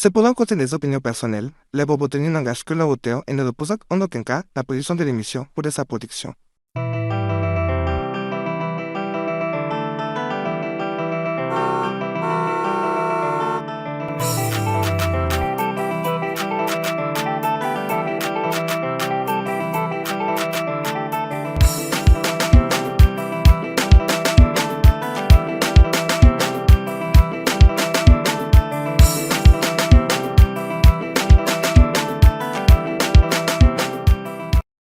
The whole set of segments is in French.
Cependant, côté des opinions personnelles, les Bobotini n'engagent que leur auteur et ne reposent en aucun cas la position de l'émission pour de sa production.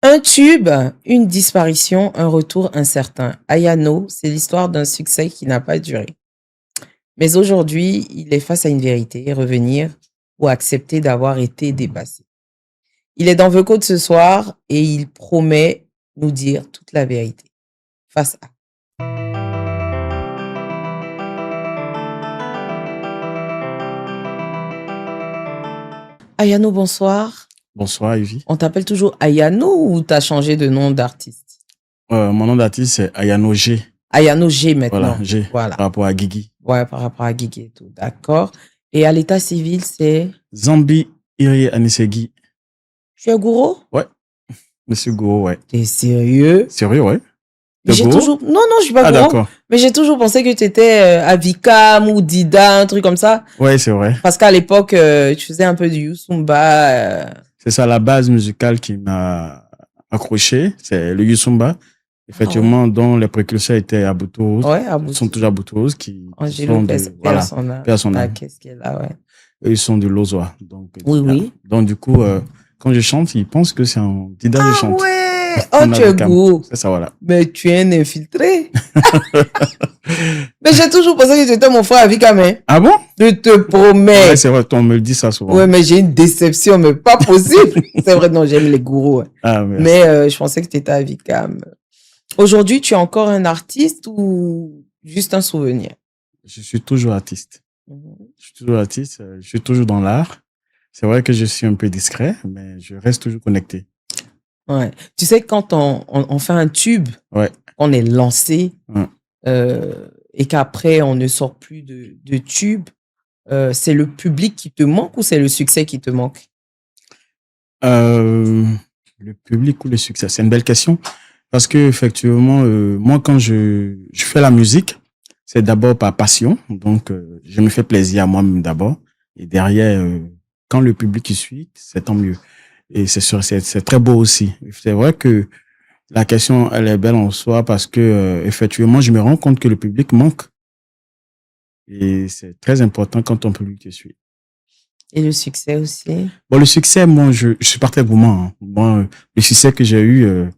Un tube, une disparition, un retour incertain. Ayano, c'est l'histoire d'un succès qui n'a pas duré. Mais aujourd'hui, il est face à une vérité, revenir ou accepter d'avoir été dépassé. Il est dans vos côtes ce soir et il promet nous dire toute la vérité. Face à. Ayano, bonsoir. Bonsoir, Ivy. On t'appelle toujours Ayano ou t'as changé de nom d'artiste? Mon nom d'artiste, c'est Ayano G. Ayano G maintenant. Voilà, G. Voilà. Par rapport à Guigui. Ouais, par rapport à Guigui et tout. D'accord. Et à l'état civil, c'est? Zambi Iri Anisegui. Tu es gourou? Ouais. Monsieur Gourou, ouais. T'es sérieux? Sérieux, ouais. Mais j'ai toujours... Non, je suis pas gourou. D'accord. Mais j'ai toujours pensé que tu étais Avikam ou Dida, un truc comme ça. Ouais, c'est vrai. Parce qu'à l'époque, tu faisais un peu du Yusumba. C'est ça, la base musicale qui m'a accroché. C'est le Yusumba. Effectivement, dont les précurseurs étaient à Boutouz. Ouais, à Boutouz. Ils sont toujours à Boutouz. Angelo Persona. Qu'est-ce qu'elle a, ouais. Eux, ils sont de Lozoa. Donc, oui. Donc, du coup, quand je chante, ils pensent que c'est un Dida que je chante. Ouais. Oh, tu es gourou. C'est ça, voilà. Mais tu es un infiltré. Mais j'ai toujours pensé que tu étais mon frère Avikam. Ah bon? Je te promets. Ouais, c'est vrai, on me le dit ça souvent. Ouais, mais j'ai une déception, mais pas possible. C'est vrai, non, j'aime les gourous. Ah, merci. Mais je pensais que tu étais Avikam. Aujourd'hui, tu es encore un artiste ou juste un souvenir? Je suis toujours artiste. Je suis toujours artiste, je suis toujours dans l'art. C'est vrai que je suis un peu discret, mais je reste toujours connecté. Ouais. Tu sais, quand on fait un tube, ouais. On est lancé et qu'après, on ne sort plus de tube, c'est le public qui te manque ou c'est le succès qui te manque? Le public ou le succès? C'est une belle question. Parce que effectivement, moi, quand je fais la musique, c'est d'abord par passion. Donc, je me fais plaisir à moi-même d'abord. Et derrière, quand le public y suit, c'est tant mieux. Et c'est très beau aussi. C'est vrai que la question, elle est belle en soi parce que, effectivement, je me rends compte que le public manque. Et c'est très important quand ton public te suit. Et le succès aussi? Bon, le succès, moi, je suis pas très gourmand. Hein. Moi, le succès que j'ai eu,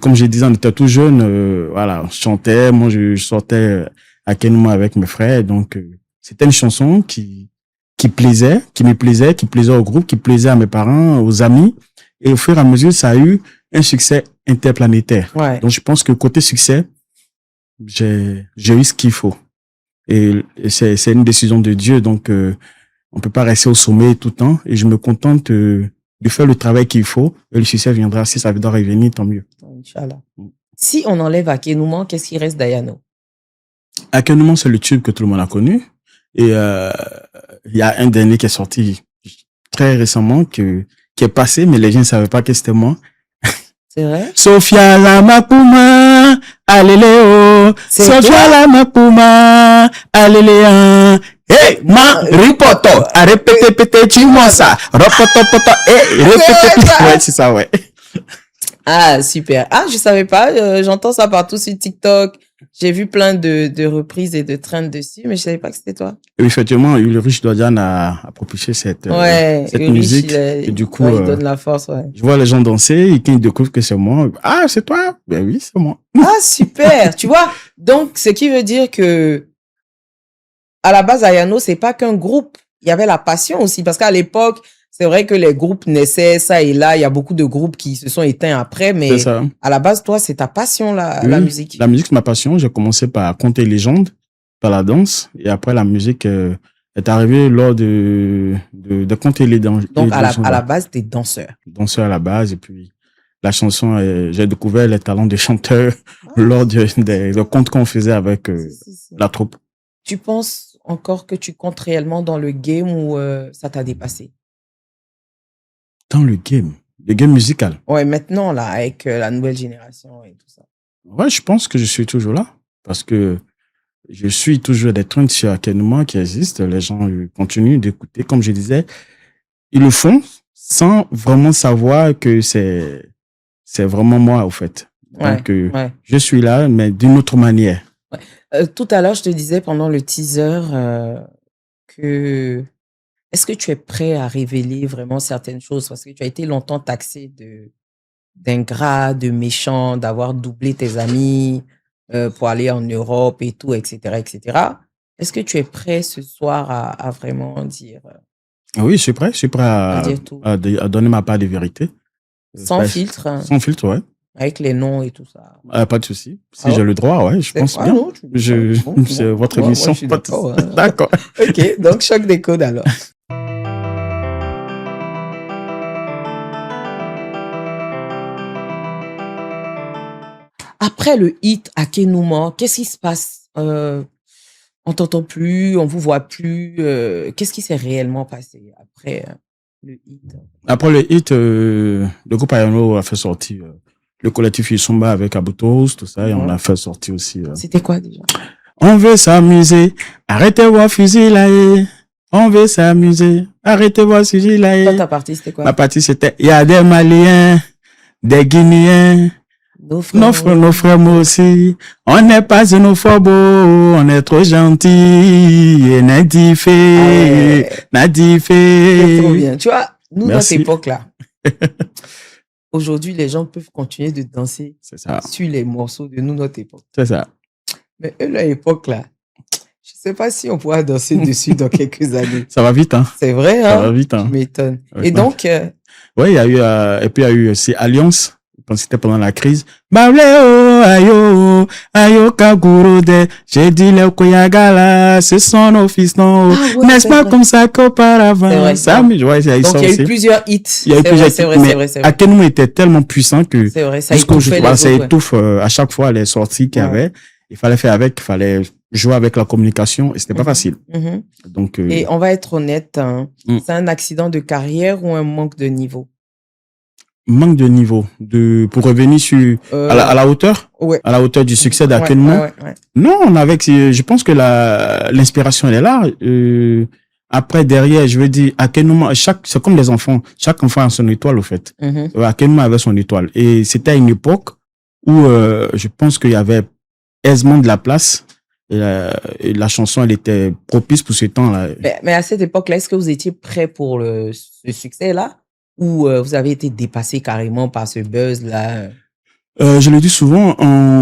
comme je disais, on était tout jeune, voilà, on chantait, moi, je sortais à Kenuma avec mes frères. Donc, c'était une chanson qui me plaisait, qui plaisait au groupe, qui plaisait à mes parents, aux amis. Et au fur et à mesure, ça a eu un succès interplanétaire. Ouais. Donc, je pense que côté succès, j'ai eu ce qu'il faut. Et c'est une décision de Dieu. Donc, on peut pas rester au sommet tout le temps. Et je me contente de faire le travail qu'il faut. Et le succès viendra. Si ça doit revenir, tant mieux. Inch'Allah. Si on enlève Akenouman, qu'est-ce qui reste d'Ayano? Akenouman, c'est le tube que tout le monde a connu. Et il y a un dernier qui est sorti très récemment, qui est passé, mais les gens ne savaient pas que c'était moi. C'est vrai? Sophia Lamapuma, Aléléo. Sophia Lamapuma, Aléléa. Hey, ma, ripoto, à répéter, dis-moi ça. Ropoto, répéter, ouais, c'est ça, ouais. Ah, super. Ah, je savais pas, j'entends ça partout sur TikTok. J'ai vu plein de reprises et de trends dessus, mais je savais pas que c'était toi. Oui, effectivement, Ulrich Dodian a propulsé cette musique. Et du coup, il donne la force, ouais. Je vois les gens danser et qu'ils découvrent que c'est moi. Ah, c'est toi? Ben oui, c'est moi. Ah, super. Tu vois? Donc, ce qui veut dire que, à la base, Ayano, c'est pas qu'un groupe. Il y avait la passion aussi, parce qu'à l'époque, c'est vrai que les groupes naissaient ça et là. Il y a beaucoup de groupes qui se sont éteints après, mais à la base, toi, c'est ta passion, la musique. La musique, c'est ma passion. J'ai commencé par conter les légendes, par la danse. Et après, la musique est arrivée lors de conter les danses. Donc, à la base, t'es danseur. Danseur à la base. Et puis, la chanson, j'ai découvert les talents des chanteurs lors des contes qu'on faisait avec la troupe. Tu penses, encore que tu comptes réellement dans le game ou ça t'a dépassé? Dans le game musical. Ouais, maintenant, là, avec la nouvelle génération et tout ça. Ouais, je pense que je suis toujours là parce que je suis toujours des trends sur Akenuma qui existent. Les gens continuent d'écouter. Comme je disais, ils le font sans vraiment savoir que c'est vraiment moi, au fait. Ouais, Donc, ouais. je suis là, mais d'une autre manière. Tout à l'heure, je te disais pendant le teaser que est-ce que tu es prêt à révéler vraiment certaines choses? Parce que tu as été longtemps taxé d'ingrat, de méchant, d'avoir doublé tes amis pour aller en Europe et tout, etc., etc. Est-ce que tu es prêt ce soir à vraiment dire, Oui, je suis prêt dire tout à donner ma part de vérité. sans filtre, hein, Sans filtre, ouais. avec les noms et tout ça? Pas de souci. Si Ah j'ai ouais? le droit, ouais, je pense bien. Non, C'est votre moi, émission. je suis pas de d'accord. souci. D'accord. Ok, donc choc des codes alors. Après le hit Akenuma, qu'est-ce qui se passe? On t'entend plus, on vous voit plus. Qu'est-ce qui s'est réellement passé après le hit? Après le hit, le groupe Ayano a fait sortir le collectif Yusumba avec Abutos, tout ça, et on a fait sortir aussi. C'était quoi déjà? On veut s'amuser, arrêtez voir fusil là. On veut s'amuser, arrêtez voir fusil là. Toi, ta partie, c'était quoi? Ma partie, c'était, il y a des Maliens, des Guinéens, nos frères, moi aussi. On n'est pas xénophobe, on est trop gentils, et nadifé, C'est trop bien. Tu vois, nous, Merci. notre époque-là, aujourd'hui, les gens peuvent continuer de danser C'est ça. sur les morceaux de nous, notre époque. C'est ça. Mais eux, leur époque-là, je sais pas si on pourra danser dessus dans quelques années. Ça va vite, hein. C'est vrai, Ça hein? va vite, hein. Tu m'étonnes. Ouais, Et donc, ouais, il y a eu, et puis il y a eu aussi Alliance, quand c'était pendant la crise. Bableo, ayo, ayo, kagurode, j'ai dit le koyagala, ce sont nos fistons. Ah ouais, N'est-ce c'est pas vrai. comme ça qu'auparavant? C'est vrai, Ça, mais, ouais, donc il y a eu plusieurs hits. Il y a eu plusieurs C'est vrai, hits, c'est mais vrai, c'est vrai. Akenuma était tellement puissant que C'est vrai, ça jusqu'au étouffait jour, les ça autres, ouais. étouffe à chaque fois les sorties qu'il y Ouais. avait. Il fallait faire avec, il fallait jouer avec la communication et c'était pas facile. Mhm. Donc, Et on va être honnête, hein, Mm. c'est un accident de carrière ou un manque de niveau? manque de niveau pour revenir sur, à la hauteur, Ouais. à la hauteur du succès Ouais, d'Akenuma. ouais. Non, je pense que l'inspiration, elle est là. Après, derrière, je veux dire, Akenuma, c'est comme les enfants. Chaque enfant a son étoile, au fait. Mhm. Akenuma avait son étoile. Et c'était à une époque où, je pense qu'il y avait aisément de la place. Et la chanson, elle était propice pour ce temps-là. Mais à cette époque-là, est-ce que vous étiez prêt pour ce succès-là? Ou vous avez été dépassé carrément par ce buzz-là? Je le dis souvent,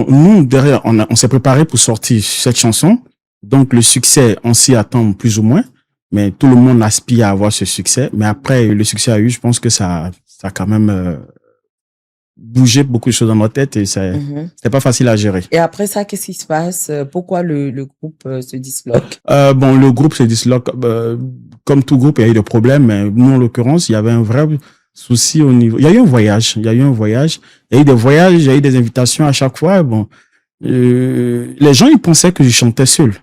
nous, derrière, on s'est préparé pour sortir cette chanson. Donc, le succès, on s'y attend plus ou moins. Mais tout le monde aspire à avoir ce succès. Mais après, le succès a eu, je pense que ça a quand même bougé beaucoup de choses dans notre tête et c'était pas facile à gérer. Et après ça, qu'est-ce qui se passe? Pourquoi le groupe se disloque? Bon, le groupe se disloque. Comme tout groupe, il y a eu des problèmes. Mais nous, en l'occurrence, il y avait un vrai souci au niveau. Il y a eu un voyage. Il y a eu des voyages, il y a eu des invitations à chaque fois. Bon, les gens, ils pensaient que je chantais seul.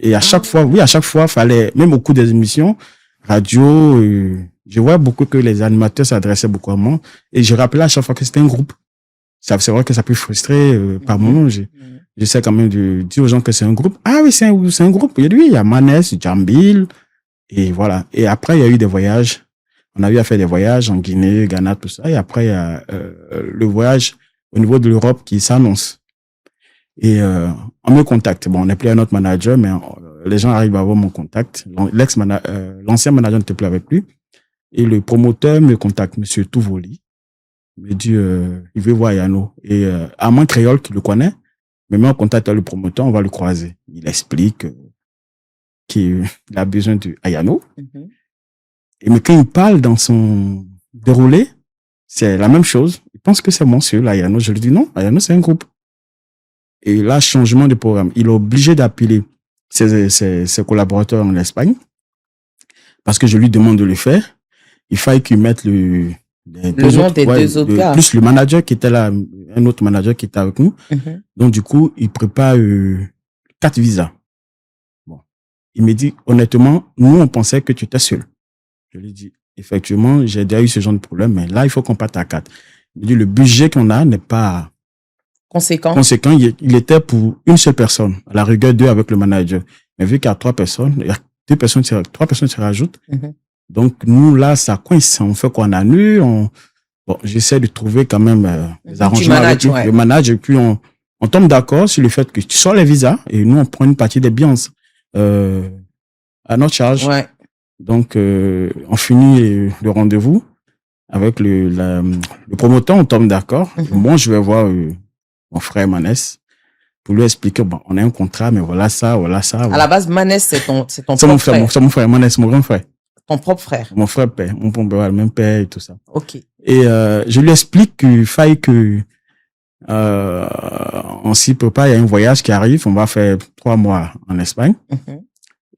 Et à chaque fois, fallait, même au cours des émissions, radio, je vois beaucoup que les animateurs s'adressaient beaucoup à moi. Et je rappelais à chaque fois que c'était un groupe. C'est vrai que ça peut frustrer par moments. J'essaie quand même de dire aux gens que c'est un groupe. Ah oui, c'est un groupe. Il y a Manes, Jambil. Et voilà. Et après, il y a eu des voyages. On a eu à faire des voyages en Guinée, Ghana, tout ça. Et après, il y a le voyage au niveau de l'Europe qui s'annonce. Et on me contacte. Bon, on n'est plus un autre manager, mais les gens arrivent à avoir mon contact. L'ancien manager n'était plus avec lui. Et le promoteur me contacte, Monsieur Touvoli. Il me dit, il veut voir Ayano. Et Armand Créole, qui le connaît, me met en contact avec le promoteur, on va le croiser. Il explique qu'il a besoin de Ayano. Mhm. Et mais quand il parle dans son déroulé, c'est la même chose. Il pense que c'est mon seul, Ayano. Je lui dis non, Ayano, c'est un groupe. Et là, changement de programme. Il est obligé d'appeler ses collaborateurs en Espagne parce que je lui demande de le faire. Il fallait qu'il mette le nom des deux autres gars. Plus le manager qui était là, un autre manager qui était avec nous. Mhm. Donc, du coup, il prépare 4 visas. Bon. Il me dit, honnêtement, nous, on pensait que tu étais seul. Je lui dis, effectivement, j'ai déjà eu ce genre de problème, mais là, il faut qu'on parte à 4. Il me dit, le budget qu'on a n'est pas Conséquent. conséquent. Il était pour une seule personne, à la rigueur 2 avec le manager. Mais vu qu'il y a 3 personnes, il y a 3 personnes qui se rajoutent. Donc, nous, là, ça coince. On fait quoi? On annule, bon, j'essaie de trouver quand même des arrangements avec lui, le manager, et puis on tombe d'accord sur le fait que tu sors les visas et nous, on prend une partie des biens à notre charge. Ouais. Donc, on finit le rendez-vous avec le promoteur, on tombe d'accord. Moi, je vais voir mon frère Manès pour lui expliquer, bon, on a un contrat, mais voilà ça, voilà ça. Voilà. À la base, Manès, c'est ton propre frère. C'est mon frère, Manès, mon grand frère. Ton propre frère. Mon frère père, mon père, le même père et tout ça. Ok. Et je lui explique qu'il faille que on s'y prépare, il y a un voyage qui arrive, on va faire 3 mois en Espagne.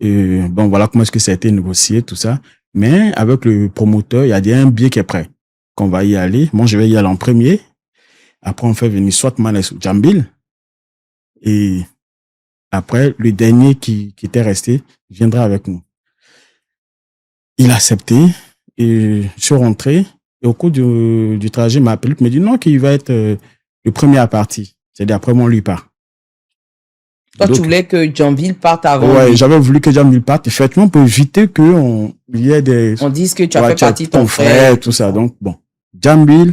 Et bon, voilà comment est-ce que ça a été négocié, tout ça. Mais avec le promoteur, il y a un billet qui est prêt, qu'on va y aller. Moi, je vais y aller en premier. Après, on fait venir soit Manès ou Djambil. Et après, le dernier qui était resté viendra avec nous. Il a accepté et je suis rentré. Et au cours du trajet, il m'a appelé, il m'a dit non, qu'il va être le premier à partir. C'est-à-dire après moi, lui part. Toi, tu voulais que Djambil parte avant. Ouais, j'avais voulu que Djambil parte, effectivement, pour éviter qu'il y ait des... On dise que tu as fait partie de ton frère. Tout ça. Donc, bon, Djambil,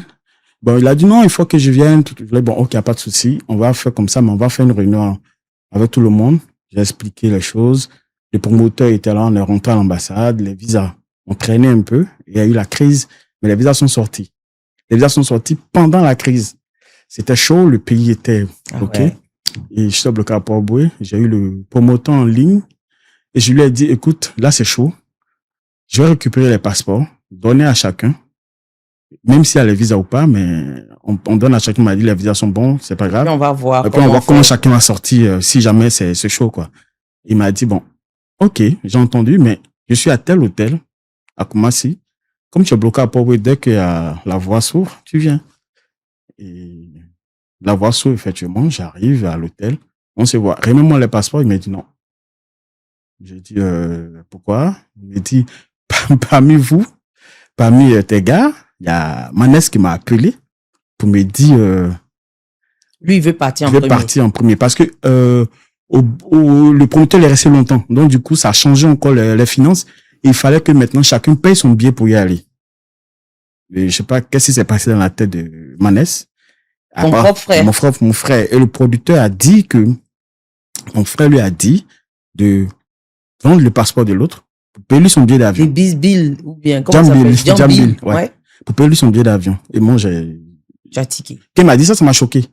bon, il a dit non, il faut que je vienne. Bon, ok, pas de souci. On va faire comme ça, mais on va faire une réunion avec tout le monde. J'ai expliqué les choses. Les promoteurs étaient là, on est rentré à l'ambassade. Les visas ont traîné un peu. Il y a eu la crise, mais les visas sont sortis. Les visas sont sortis pendant la crise. C'était chaud, le pays était bloqué. Ouais. Et je suis bloqué à Port-Boué. J'ai eu le promoteur en ligne et je lui ai dit, écoute, là c'est chaud. Je vais récupérer les passeports, donner à chacun, même s'il y a les visas ou pas, mais on donne à chacun. Il m'a dit, les visas sont bons, c'est pas grave. Et on va voir. Et puis on va voir comment chacun va sortir si jamais c'est chaud, quoi. Il m'a dit, bon, ok, j'ai entendu, mais je suis à tel hôtel, à Koumassi. Comme tu es bloqué à Port-Boué, dès que la voie s'ouvre, tu viens. Et la voie s'ouvre, effectivement, j'arrive à l'hôtel, on se voit. Remets-moi les passeports, il m'a dit non. J'ai dit, pourquoi? Il m'a dit, parmi vous, parmi tes gars, il y a Manès qui m'a appelé pour me dire, lui, il veut partir en premier. Il veut partir en premier parce que le promoteur est resté longtemps. Donc, du coup, ça a changé encore les finances. Et il fallait que maintenant, chacun paye son billet pour y aller. Et je sais pas qu'est-ce qui s'est passé dans la tête de Manès. Ton propre frère. Mon frère. Et le producteur a dit que, mon frère lui a dit de vendre le passeport de l'autre pour payer lui son billet d'avion. Des bisbilles, ou bien, comment ça s'appelle? Djambil, ouais. Pour payer lui son billet d'avion. Et moi, j'ai tiqué. Quand il m'a dit ça, ça m'a choqué.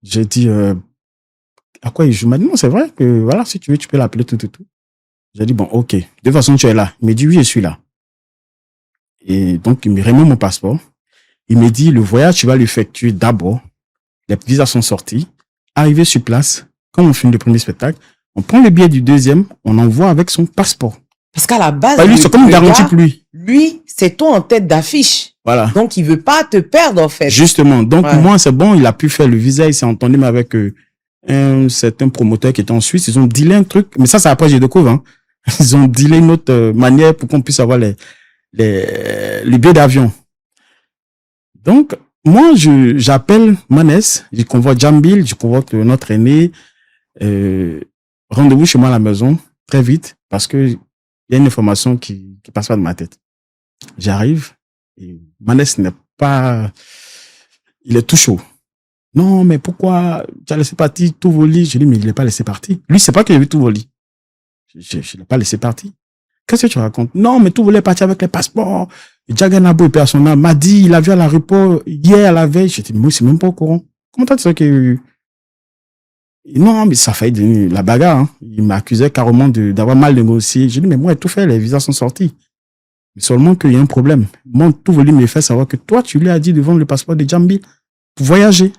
J'ai dit, à quoi il joue? Il m'a dit, non, c'est vrai que, voilà, si tu veux, tu peux l'appeler tout. J'ai dit, bon, ok. De toute façon, tu es là. Il m'a dit, oui, je suis là. Et donc, il me remet mon passeport. Il me dit, le voyage, tu vas l'effectuer d'abord. Les visas sont sortis. Arrivé sur place, quand on filme le premier spectacle, on prend le billet du deuxième, on envoie avec son passeport. Parce qu'à la base, lui, c'est comme une garantie pour lui. Lui, c'est toi en tête d'affiche. Voilà. Donc, il veut pas te perdre, en fait. Justement. Donc, moi, c'est bon, il a pu faire le visa, il s'est entendu même avec un certain promoteur qui était en Suisse. Ils ont dealé un truc, mais ça, c'est après, j'ai découvert, hein. Ils ont dealé une autre manière pour qu'on puisse avoir les billets d'avion. Donc, moi, j'appelle Manès, je convoque Djambil, je convoque notre aîné, rendez-vous chez moi à la maison, très vite, parce que il y a une information qui passe pas de ma tête. J'arrive, et Manès n'est pas, il est tout chaud. Non, mais pourquoi tu as laissé partir tous vos lits? Je dis, mais il n'est pas laissé partir. Lui, c'est pas qu'il a vu tous vos lits. Je l'ai pas laissé partir. Qu'est-ce que tu racontes? Non, mais tout voulait partir avec les passeports. Djaganabo et personnel m'a dit, il a vu à l'aéroport hier à la veille. J'ai dit, mais moi, c'est même pas au courant. Comment t'as dit ça que... Non, mais ça a failli devenir la bagarre, hein. Il m'accusait carrément d'avoir mal négocié. J'ai dit, mais moi, tout fait, les visas sont sortis. Mais seulement qu'il y a un problème. Moi, tout voulu me faire savoir que toi, tu lui as dit de vendre le passeport de Djambil pour voyager.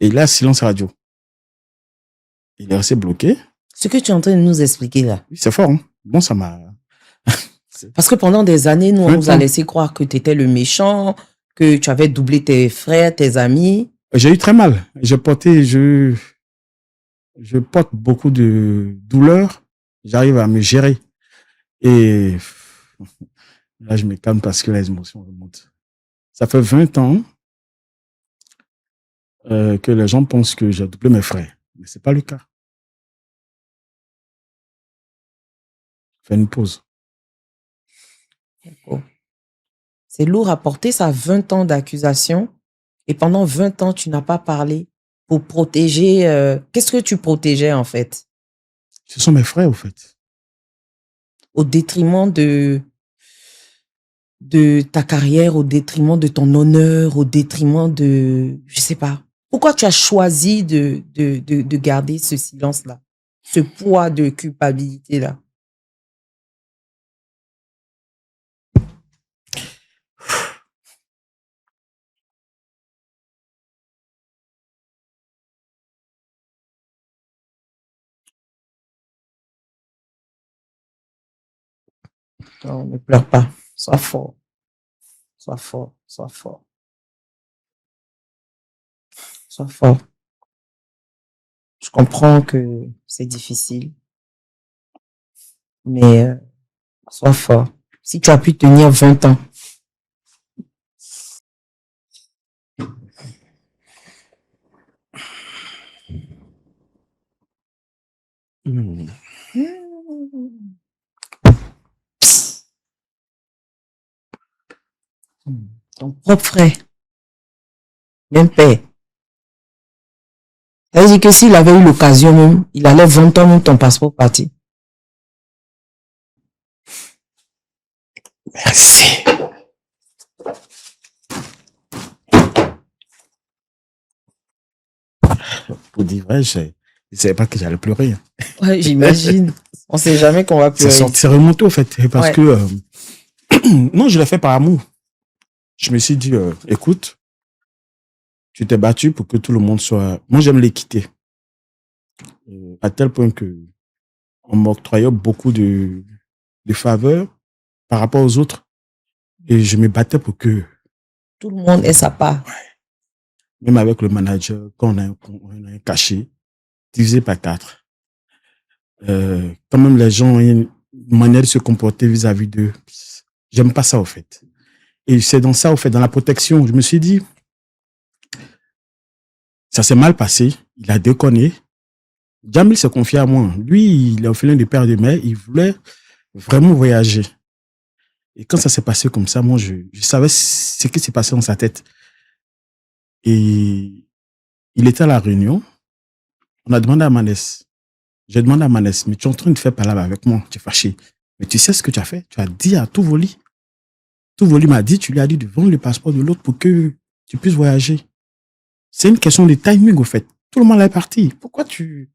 Et là, silence radio. Il est resté bloqué. Ce que tu es en train de nous expliquer là. C'est fort, hein. Bon, ça m'a... Parce que pendant des années, nous, on nous a laissé croire que tu étais le méchant, que tu avais doublé tes frères, tes amis. J'ai eu très mal. Je porte beaucoup de douleurs j'arrive à me gérer. Et là, je me calme parce que les émotions remontent. Ça fait 20 ans que les gens pensent que j'ai doublé mes frères. Mais c'est pas le cas. Fais une pause. Oh. C'est lourd à porter, ça, 20 ans d'accusation. Et pendant 20 ans, tu n'as pas parlé pour protéger. Qu'est-ce que tu protégeais, en fait? Ce sont mes frères, au fait. Au détriment de ta carrière, au détriment de ton honneur, au détriment de, je sais pas. Pourquoi tu as choisi de garder ce silence-là, ce poids de culpabilité-là? Non, ne pleure pas. Sois fort. Sois fort. Sois fort. Sois fort. Je comprends que c'est difficile, mais sois fort. Si tu as pu tenir 20 ans, ton propre frère, même père, ça veut dire que s'il avait eu l'occasion même, il allait 20 ans même ton passeport parti. Merci. Pour dire vrai, je ne savais pas que j'allais pleurer. Ouais, j'imagine. On sait jamais qu'on va pleurer. C'est remonté, au fait, parce Ouais. que non, je l'ai fait par amour. Je me suis dit, écoute, tu t'es battu pour que tout le monde soit... Moi, j'aime l'équité. À tel point que on m'octroyait beaucoup de faveurs par rapport aux autres. Et je me battais pour que... Tout le monde ait sa part. Même avec le manager, quand on a un cachet, divisé par 4. Quand même, les gens ont une manière de se comporter vis-à-vis d'eux. J'aime pas ça, au fait. Et c'est dans ça, au fait, dans la protection, je me suis dit, ça s'est mal passé, il a déconné. Jamil s'est confié à moi. Lui, il est orphelin de père et de mère, il voulait vraiment voyager. Et quand ça s'est passé comme ça, moi, je savais ce qui s'est passé dans sa tête. Et il était à la réunion. On a demandé à Manès. J'ai demandé à Manès, mais tu es en train de faire palabre avec moi, tu es fâché. Mais tu sais ce que tu as fait? Tu as dit à Touvoli. Touvoli m'a dit, tu lui as dit de vendre le passeport de l'autre pour que tu puisses voyager. C'est une question de timing, au fait. Tout le monde est parti. Pourquoi tu...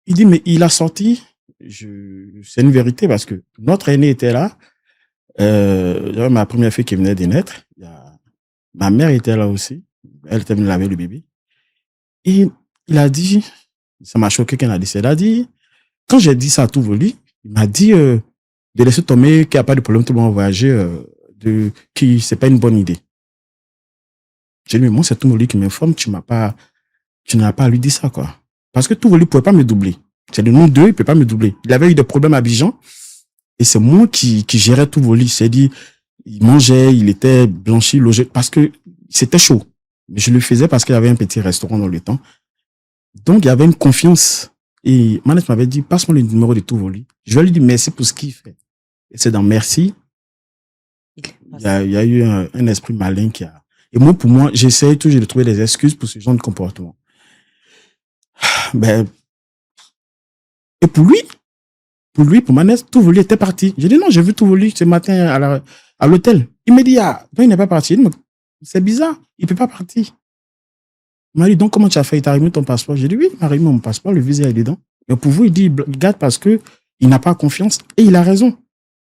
Il dit, mais il a sorti. C'est une vérité parce que notre aîné était là. J'avais ma première fille qui venait de naître. Ma mère était là aussi. Elle était venue laver le bébé. Et il a dit, ça m'a choqué qu'il a dit ça. Il a dit, quand j'ai dit ça à Touvoli, il m'a dit de laisser tomber, qu'il n'y a pas de problème, tout le monde va voyager, c'est pas une bonne idée. J'ai dit, mais moi, c'est Touvoli qui m'informe, tu n'as pas à lui dire ça, quoi. Parce que Touvoli ne pouvait pas me doubler. C'est le nom d'eux, il ne peut pas me doubler. Il avait eu des problèmes à Abidjan, et c'est moi qui gérais Touvoli. C'est dit, il mangeait, il était blanchi, logé, parce que c'était chaud. Mais je le faisais parce qu'il y avait un petit restaurant dans le temps. Donc, il y avait une confiance. Et Manès m'avait dit, passe-moi le numéro de Touvoli. Je vais lui dire merci pour ce qu'il fait. Et c'est dans merci. Il y a eu un esprit malin qui a... Et moi, pour moi, j'essaie toujours de trouver des excuses pour ce genre de comportement. Ben, et pour Manès, Touvoli était parti. J'ai dit non, j'ai vu Touvoli ce matin à l'hôtel. Il m'a dit, ah, non, il n'est pas parti. Il dit, c'est bizarre, il ne peut pas partir. Il m'a dit, donc comment tu as fait? Il t'a remis ton passeport? J'ai dit, oui, il m'a remis mon passeport, le visa est dedans. Mais pour vous, il dit, il garde parce que il n'a pas confiance. Et il a raison.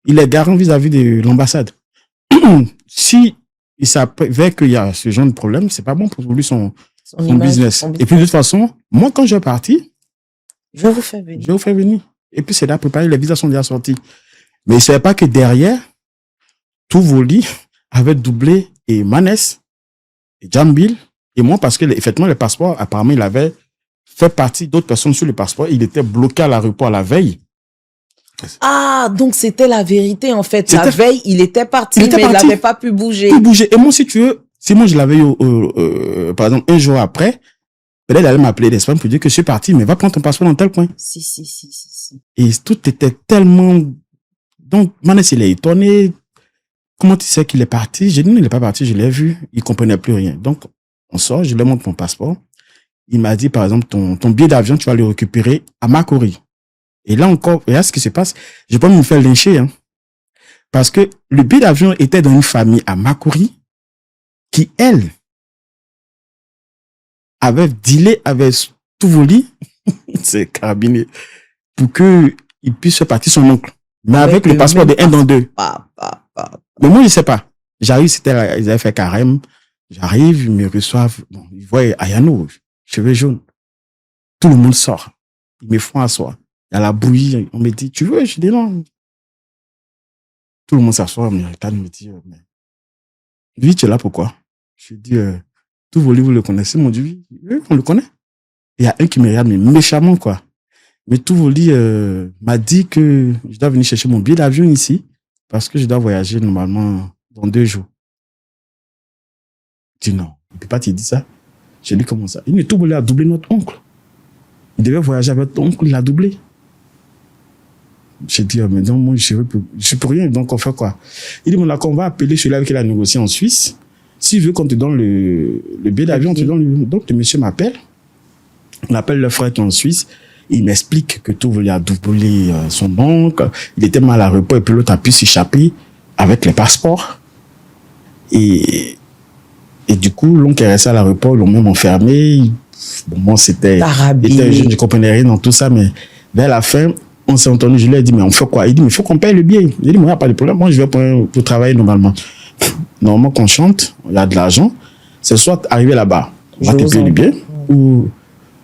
Il est garant vis-à-vis de l'ambassade. Si il savait qu'il y a ce genre de problème, c'est pas bon pour lui son business. Et puis de toute façon, moi quand je suis parti, je vais vous faire venir. Et puis c'est là préparé, les visas sont déjà sortis. Mais il ne savait pas que derrière, Touvoli avait doublé et Manès et Jambil et moi parce que effectivement le passeport, apparemment il avait fait partie d'autres personnes sur le passeport. Il était bloqué à l'aéroport la veille. Ah, donc c'était la vérité, en fait. La C'était- veille, il était parti, Il était mais il parti. n'avait pas pu bouger. Tout bouger. Et moi, si tu veux, si moi je l'avais eu, par exemple, un jour après, peut-être elle allait m'appeler d'Espagne pour dire que je suis parti, mais va prendre ton passeport dans tel coin. Si. Et tout était tellement... Donc, Manès, il est étonné. Comment tu sais qu'il est parti? J'ai dit non, il n'est pas parti, je l'ai vu. Il comprenait plus rien. Donc, on sort, je lui montre mon passeport. Il m'a dit, par exemple, ton billet d'avion, tu vas le récupérer à Makori. Et là encore, regarde ce qui se passe. Je peux me faire lyncher, hein. Parce que le billet d'avion était dans une famille à Makori qui, elle, avait dealé avec Touvoli, c'est carabiné, pour que il puisse faire partie son oncle. Mais avec le passeport de 1 dans 2. Mais moi, je sais pas. J'arrive, ils avaient fait carême. J'arrive, ils me reçoivent. Bon, ils voient Ayano, cheveux jaunes. Tout le monde sort. Ils me font asseoir. Il y a la bouillie. On me dit, tu veux? Je dis non. Tout le monde s'assoit, me regarde, me dit, mais lui, tu es là pourquoi? Je dis, tout voler, vous le connaissez? Mon Dieu, oui, on le connaît. Il y a un qui me regarde, mais méchamment, quoi. Mais tout voler m'a dit que je dois venir chercher mon billet d'avion ici parce que je dois voyager normalement dans 2 jours. Je dis non, il ne peut pas te dire ça. J'ai dit comment ça? Il dit, tout voler a doublé notre oncle. Il devait voyager avec ton oncle, il l'a doublé. J'ai dit, mais non, moi, je suis pour rien, donc on fait quoi? Il dit, mon accord, on va appeler celui avec qui il a négocié en Suisse. S'il veut qu'on te donne le billet d'avion, on te donne le... Donc, le monsieur m'appelle. On appelle le frère qui est en Suisse. Il m'explique que tout voulait doubler son oncle. Il était mal à l'aéroport et puis l'autre a pu s'échapper avec les passeports. Et du coup, l'oncle est resté à l'aéroport, ils l'ont même enfermé. Bon, moi, c'était jeune, je comprenais rien dans tout ça, mais vers la fin, on s'est entendu, je lui ai dit, mais on fait quoi? Il dit, mais il faut qu'on paye le billet. Il dit, moi, il n'y a pas de problème, moi, je vais pour travailler normalement. Normalement, qu'on chante, il y a de l'argent. C'est soit arriver là-bas, on va te payer le billet, ou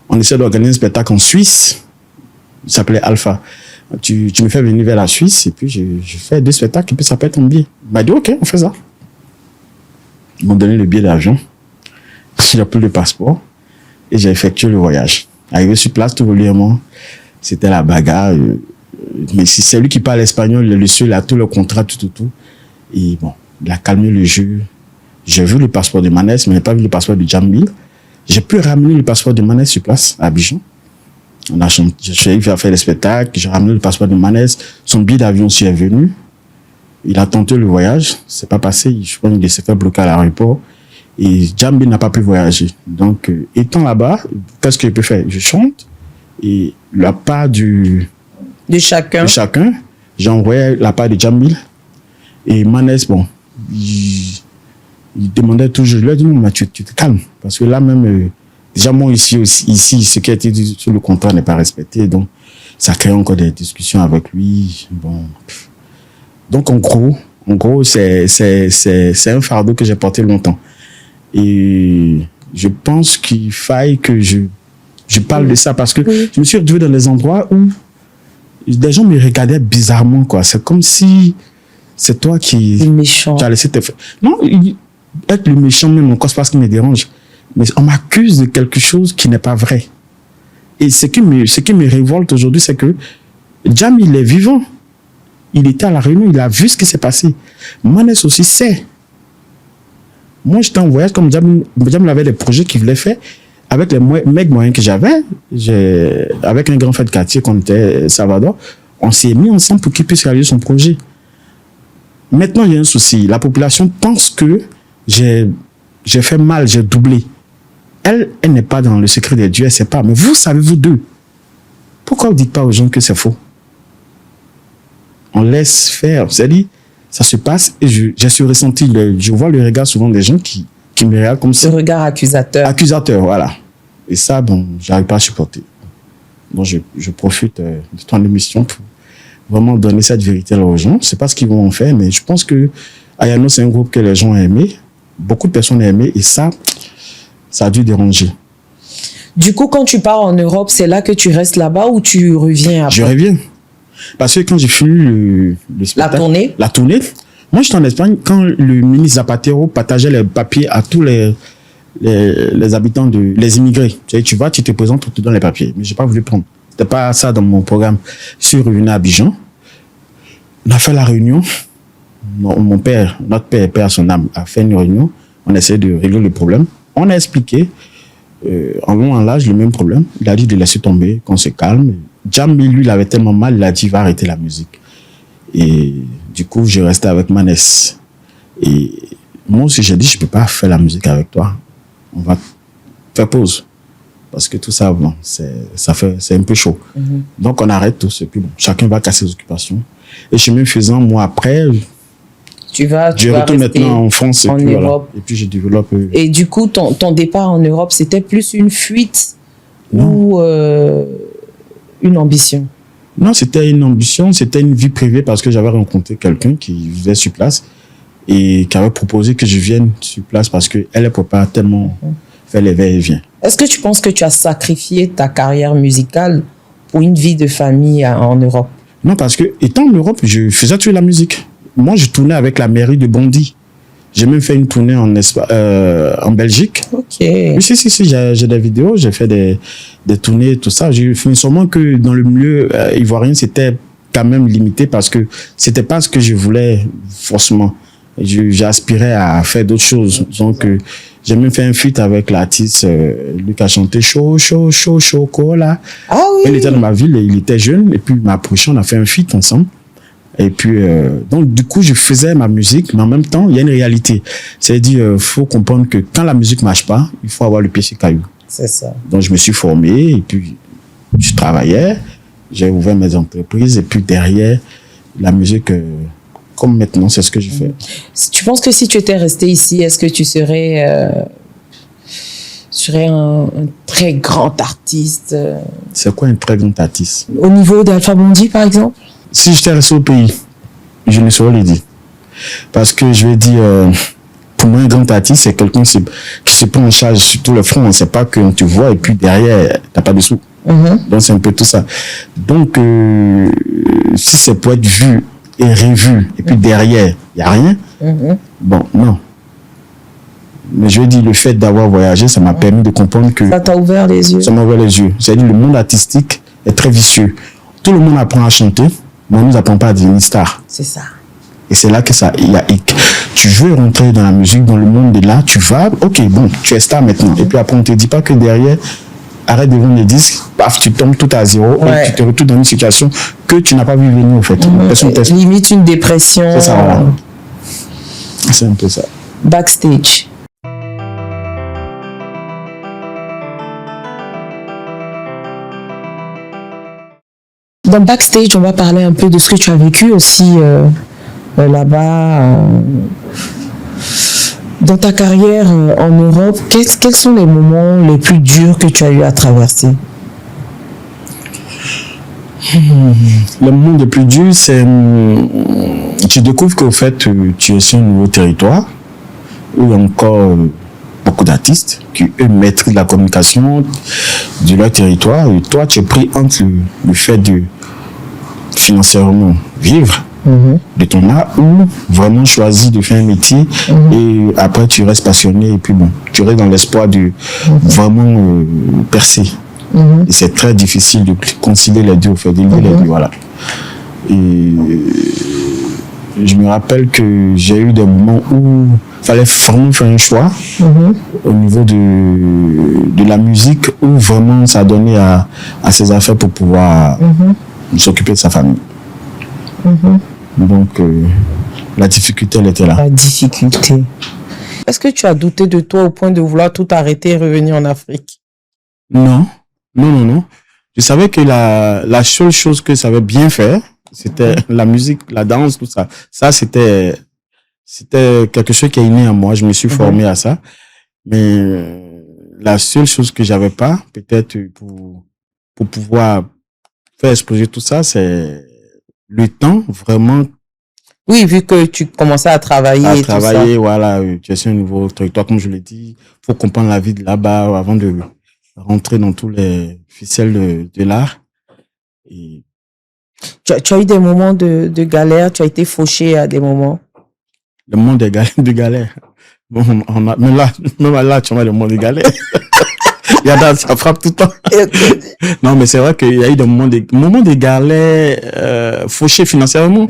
on essaie d'organiser un spectacle en Suisse, il s'appelait Alpha. Tu me fais venir vers la Suisse, et puis je fais 2 spectacles, et puis ça peut être un billet. Il m'a dit, ok, on fait ça. Ils m'ont donné le billet d'avion, j'ai pris le passeport, et j'ai effectué le voyage. Arrivé sur place, tout volontairement, c'était la bagarre. Mais si c'est lui qui parle espagnol, le seul, il a tout le contrat, tout. Et bon, il a calmé le jeu. J'ai vu le passeport de Manès, mais je n'ai pas vu le passeport de Jambil. J'ai pu ramener le passeport de Manès sur place, à Abidjan. Je suis allé faire le spectacle, j'ai ramené le passeport de Manès. Son billet d'avion aussi est venu. Il a tenté le voyage, c'est pas passé. Je pense qu'il s'est fait bloquer à l'aéroport. Et Jambil n'a pas pu voyager. Donc, étant là-bas, qu'est-ce que je peux faire? Je chante. Et la part de chacun, j'ai envoyé la part de Jambil. Et Manès, bon, il demandait toujours, je lui ai dit non, mais tu te calmes. Parce que là même, déjà moi ici, ce qui a été dit sur le contrat n'est pas respecté. Donc, ça crée encore des discussions avec lui. Bon. Donc, en gros, c'est un fardeau que j'ai porté longtemps. Et je pense qu'il faille que je parle de ça parce que je me suis retrouvé dans des endroits où des gens me regardaient bizarrement, quoi. C'est comme si c'est toi qui as laissé te faire. Non, être le méchant même encore, c'est pas ce qui me dérange. Mais on m'accuse de quelque chose qui n'est pas vrai. Et ce qui me révolte aujourd'hui, c'est que Jam, il est vivant. Il était à la réunion, il a vu ce qui s'est passé. Manès aussi sait. Moi, j'étais en voyage, comme Jam avait des projets qu'il voulait faire. Avec les moyens que j'avais, avec un grand frère de quartier qu'on était Salvador, on s'est mis ensemble pour qu'il puisse réaliser son projet. Maintenant, il y a un souci. La population pense que j'ai fait mal, j'ai doublé. Elle n'est pas dans le secret des dieux, elle ne sait pas. Mais vous savez, vous deux. Pourquoi vous ne dites pas aux gens que c'est faux? On laisse faire. C'est-à-dire, ça se passe et j'ai ce ressenti. Je vois le regard souvent des gens qui me regardent comme ça. Le regard accusateur. Accusateur, voilà. Et ça, bon, j'arrive pas à supporter. Donc, je profite de ton émission pour vraiment donner cette vérité-là aux gens. C'est pas ce qu'ils vont en faire, mais je pense que Ayano, c'est un groupe que les gens ont aimé. Beaucoup de personnes ont aimé et ça a dû déranger. Du coup, quand tu pars en Europe, c'est là que tu restes là-bas ou tu reviens après? Je reviens. Parce que quand j'ai fini le spectacle... La tournée. Moi, j'étais en Espagne quand le ministre Zapatero partageait les papiers à tous les habitants, les immigrés. Tu vas, tu te présentes pour te donner les papiers. Mais j'ai pas voulu prendre. C'était pas ça dans mon programme. Je suis revenu à Abidjan. On a fait la réunion. Notre père, son âme, a fait une réunion. On essaie de régler le problème. On a expliqué, en long, en large, le même problème. Il a dit de laisser tomber, qu'on se calme. Jambi, lui, il avait tellement mal, il a dit, va arrêter la musique. Et du coup, j'ai resté avec Manès. Et moi aussi, j'ai dit, je peux pas faire la musique avec toi. On va faire pause. Parce que tout ça, bon, c'est un peu chaud. Donc, on arrête tout ce. Puis bon, chacun va casser ses occupations. Et chemin faisant, moi, après, je retourne maintenant en France. En puis, Europe. Voilà. Et puis, je développe. Et du coup, ton départ en Europe, c'était plus une fuite ou une ambition? Non, c'était une ambition, c'était une vie privée parce que j'avais rencontré quelqu'un qui vivait sur place et qui avait proposé que je vienne sur place parce qu'elle ne peut pas tellement faire les va-et-vient. Est-ce que tu penses que tu as sacrifié ta carrière musicale pour une vie de famille en Europe? Non, parce que étant en Europe, je faisais toujours la musique. Moi, je tournais avec la mairie de Bondy. J'ai même fait une tournée en Belgique. Ok. Oui, si, j'ai des vidéos, j'ai fait des tournées, tout ça. J'ai fait seulement que dans le milieu ivoirien, c'était quand même limité parce que c'était pas ce que je voulais forcément. J'aspirais à faire d'autres choses. Donc, j'ai même fait un feat avec l'artiste, lui qui a chanté Chocolat. Ah oui. Il était dans ma ville, il était jeune, et puis il m'a approché, on a fait un feat ensemble. Et puis, donc, du coup, je faisais ma musique, mais en même temps, il y a une réalité. C'est-à-dire, faut comprendre que quand la musique marche pas, il faut avoir le pied sur caillou. C'est ça. Donc, je me suis formé, et puis, je travaillais, j'ai ouvert mes entreprises, et puis derrière, la musique, comme maintenant, c'est ce que je fais. Tu penses que si tu étais resté ici, est-ce que tu serais un très grand artiste? C'est quoi un très grand artiste? Au niveau d'Alpha Blondy, par exemple? Si j'étais resté au pays, je ne saurais le dire. Parce que je vais dire, pour moi, un grand artiste, c'est quelqu'un qui se prend en charge sur tout le front. C'est pas qu'on te voit et puis derrière, t'as pas de sous. Donc, c'est un peu tout ça. Donc, si c'est pour être vu et revu, et puis derrière, il n'y a rien, bon, non. Mais je veux dire, le fait d'avoir voyagé, ça m'a permis de comprendre que... Ça t'a ouvert les yeux. Ça m'a ouvert les yeux. C'est-à-dire, le monde artistique est très vicieux. Tout le monde apprend à chanter, mais on ne nous apprend pas à devenir star. C'est ça. Et c'est là que ça, il y a hic. Tu veux rentrer dans la musique, dans le monde de là, tu vas, ok, bon, tu es star maintenant. Et puis après, on ne te dit pas que derrière, arrête de vendre les disques, paf, tu tombes tout à zéro, et tu te retrouves dans une situation que tu n'as pas vu venir, en fait. Limite une dépression. C'est ça, voilà. C'est un peu ça. Backstage. Dans Backstage, on va parler un peu de ce que tu as vécu aussi là-bas. Dans ta carrière en Europe, quels sont les moments les plus durs que tu as eu à traverser? Le moment le plus dur, c'est... Tu découvres qu'au fait, tu es sur un nouveau territoire où il y a encore beaucoup d'artistes qui, eux, maîtrisent la communication de leur territoire. Et toi, tu es pris entre le fait de financièrement vivre de ton art ou vraiment choisir de faire un métier et après tu restes passionné et puis bon, tu restes dans l'espoir de vraiment percer. Et c'est très difficile de concilier les deux, au fait, d'élever les deux, voilà. Et je me rappelle que j'ai eu des moments où il fallait vraiment faire un choix au niveau de la musique où vraiment ça donnait à ses affaires pour pouvoir s'occuper de sa famille. Donc, la difficulté, elle était là. La difficulté. Est-ce que tu as douté de toi au point de vouloir tout arrêter et revenir en Afrique? Non. Je savais que la seule chose que ça avait bien faire, c'était la musique, la danse, tout ça. Ça, c'était quelque chose qui est inné à moi. Je me suis formé à ça. Mais la seule chose que j'avais pas, peut-être pour pouvoir faire exploser tout ça, c'est le temps, vraiment. Oui, vu que tu commençais à travailler. À et travailler, tout ça. voilà. Tu es sur un nouveau territoire, comme je l'ai dit. Faut comprendre la vie de là-bas avant de rentrer dans tous les ficelles de l'art. Et... Tu as eu des moments de galère, tu as été fauché à des moments. Le monde de galère. Bon, même là, tu vois le monde de galère. Ça frappe tout le temps. Non, mais c'est vrai qu'il y a eu des moments d'égards fauchés financièrement.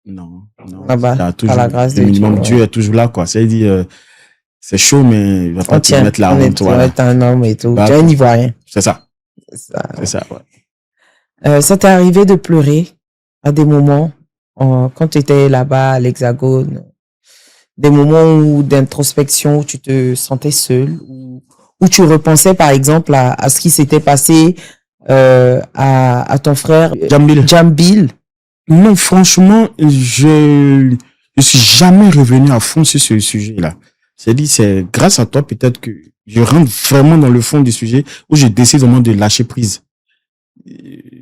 Non. Là-bas, Il y a toujours, par la grâce de le minimum, Dieu. Dieu est toujours là, quoi. C'est-à-dire, c'est chaud, mais il va pas te mettre la honte, Tu voilà. es un homme et tout. Bah, Tu es un Ivoirien. C'est ça. C'est ça. Ouais. Ça t'est arrivé de pleurer à des moments quand tu étais là-bas à l'Hexagone, des moments d'introspection où tu te sentais seul, où tu repensais par exemple à ce qui s'était passé à ton frère Djambil. Non, franchement, je suis jamais revenu à fond sur ce sujet-là. C'est grâce à toi peut-être que je rentre vraiment dans le fond du sujet où je décide vraiment de lâcher prise.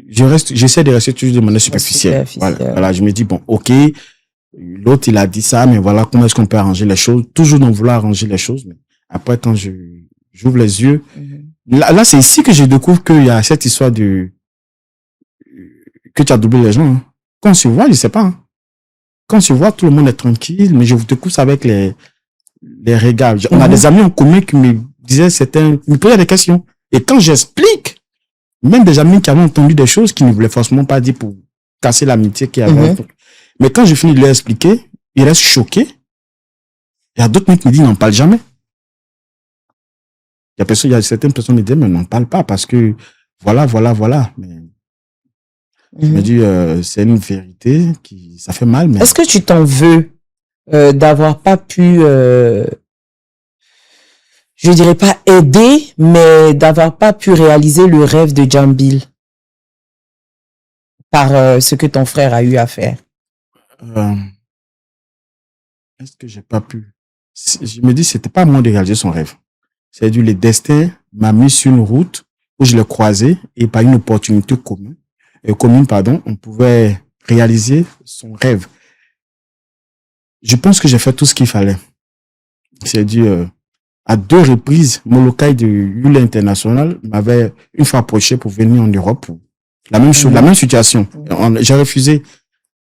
J'essaie de rester toujours de manière superficielle. Voilà, je me dis, bon, ok, l'autre, il a dit ça, mais voilà, comment est-ce qu'on peut arranger les choses? Toujours dans vouloir arranger les choses. Mais après, quand j'ouvre les yeux, là, c'est ici que je découvre qu'il y a cette histoire que tu as doublé les gens, hein. Quand on se voit, je sais pas, hein. Quand on se voit, tout le monde est tranquille, mais je vous découvre ça avec les regards. On a des amis en commun qui me disaient me posaient des questions. Et quand j'explique, même des amis qui avaient entendu des choses qu'ils ne voulaient forcément pas dire pour casser l'amitié qu'il y avait. Mais quand je finis de leur expliquer, ils restent choqués. Il y a d'autres qui me disent, n'en parle jamais. Il y a certaines personnes qui me disent, mais n'en parle pas parce que voilà. Mais je me dis, c'est une vérité ça fait mal. Mais... Est-ce que tu t'en veux d'avoir pas pu, je dirais pas aider, mais d'avoir pas pu réaliser le rêve de Djambil par ce que ton frère a eu à faire? Est-ce que j'ai pas pu? Je me dis, c'était pas à moi de réaliser son rêve. C'est-à-dire, le destin m'a mis sur une route où je l'ai croisé et par une opportunité commune, on pouvait réaliser son rêve. Je pense que j'ai fait tout ce qu'il fallait. C'est-à-dire, à 2 reprises, Molokai de Yule International m'avait une fois approché pour venir en Europe. La même chose, la même situation. J'ai refusé.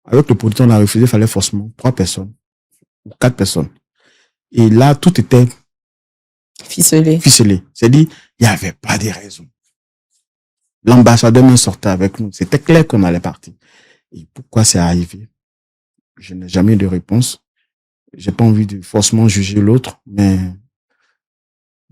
Avec le producteur, on a refusé, il fallait forcément 3 personnes ou 4 personnes. Et là, tout était ficelé. C'est-à-dire, il n'y avait pas de raison. L'ambassadeur me sortait avec nous. C'était clair qu'on allait partir. Et pourquoi c'est arrivé? Je n'ai jamais eu de réponse. J'ai pas envie de forcément juger l'autre, mais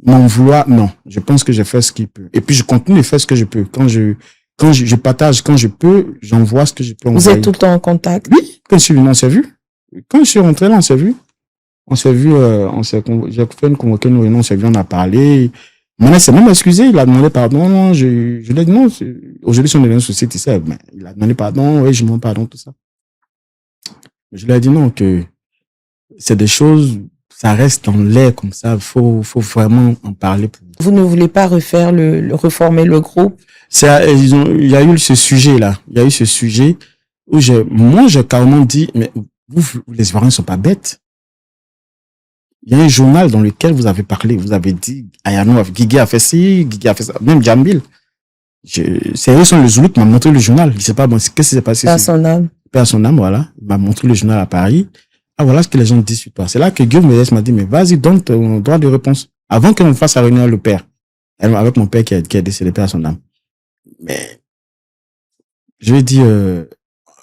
m'en vouloir, non. Je pense que j'ai fait ce qu'il peut. Et puis, je continue de faire ce que je peux. Quand je partage, quand je peux, j'envoie ce que je peux envoyer. Vous êtes tout le temps en contact? Oui. Quand je suis venu, on s'est vu. Quand je suis rentré là, on s'est vu. J'ai fait une convoquée, nous, on s'est vu, on a parlé. Mon s'est même excusé, il a demandé pardon. Non, je lui ai dit non, aujourd'hui, si on est dans une société, tu sais, mais il a demandé pardon, oui, je demande pardon, tout ça. Je lui ai dit non, que c'est des choses, ça reste dans l'air comme ça, faut vraiment en parler. Vous ne voulez pas reformer le groupe? Il y a eu ce sujet-là. Il y a eu ce sujet où moi, j'ai carrément dit, mais vous, les Ivoiriens ne sont pas bêtes. Il y a un journal dans lequel vous avez parlé, vous avez dit, Ayano, Guigui a fait ci, Guigui a fait ça, même Djambil. C'est eux, le Zoulou qui m'a montré le journal. Je sais pas, bon, qu'est-ce qui s'est passé? Père son âme. Père son âme, voilà. Il m'a montré le journal à Paris. Ah, voilà ce que les gens disent sur toi. C'est là que Guillaume m'a dit, mais vas-y, donne ton droit de réponse. Avant qu'on fasse la réunion avec le père. Avec mon père qui a décédé, Père son âme. Mais, je vais dire,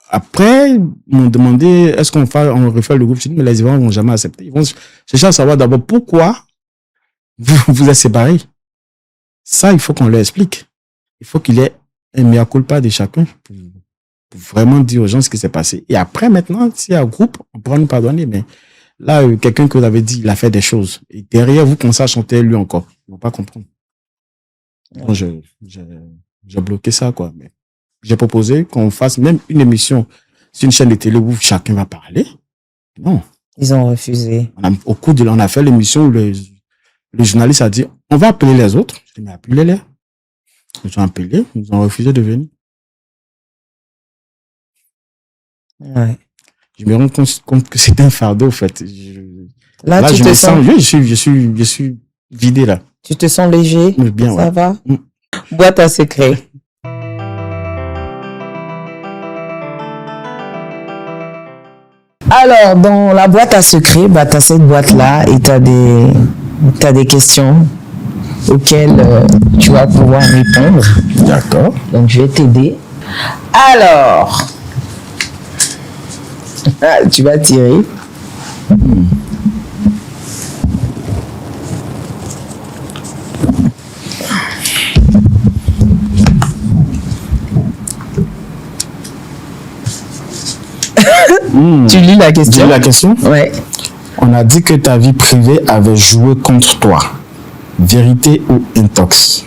après, ils m'ont demandé, est-ce qu'on refait le groupe? Je dis, mais les Ivoiriens vont jamais accepter. Ils vont chercher à savoir d'abord pourquoi vous êtes séparés. Ça, il faut qu'on leur explique. Il faut qu'il y ait un mea culpa de chacun pour vraiment dire aux gens ce qui s'est passé. Et après, maintenant, s'il y a un groupe, on pourra nous pardonner. Mais là, quelqu'un que vous avez dit, il a fait des choses. Et derrière, vous commencez à chanter lui encore. Ils vont pas comprendre. Donc, j'ai bloqué ça, quoi. Mais j'ai proposé qu'on fasse même une émission sur une chaîne de télé où chacun va parler. Non. Ils ont refusé. On a fait l'émission où le journaliste a dit, on va appeler les autres. Je dis, mais appelez-les. Ils ont appelé, ils ont refusé de venir. Ouais. Je me rends compte que c'est un fardeau, en fait. Là, tu te sens... Oui, je suis vidé, là. Tu te sens léger? Bien, ça va? Boîte à secrets. Alors, dans la boîte à secrets, t'as cette boîte-là et t'as des questions. auxquelles tu vas pouvoir répondre. D'accord. Donc, je vais t'aider. Alors, tu vas tirer. Tu lis la question? Dis la question. Ouais. On a dit que ta vie privée avait joué contre toi. Vérité ou intox?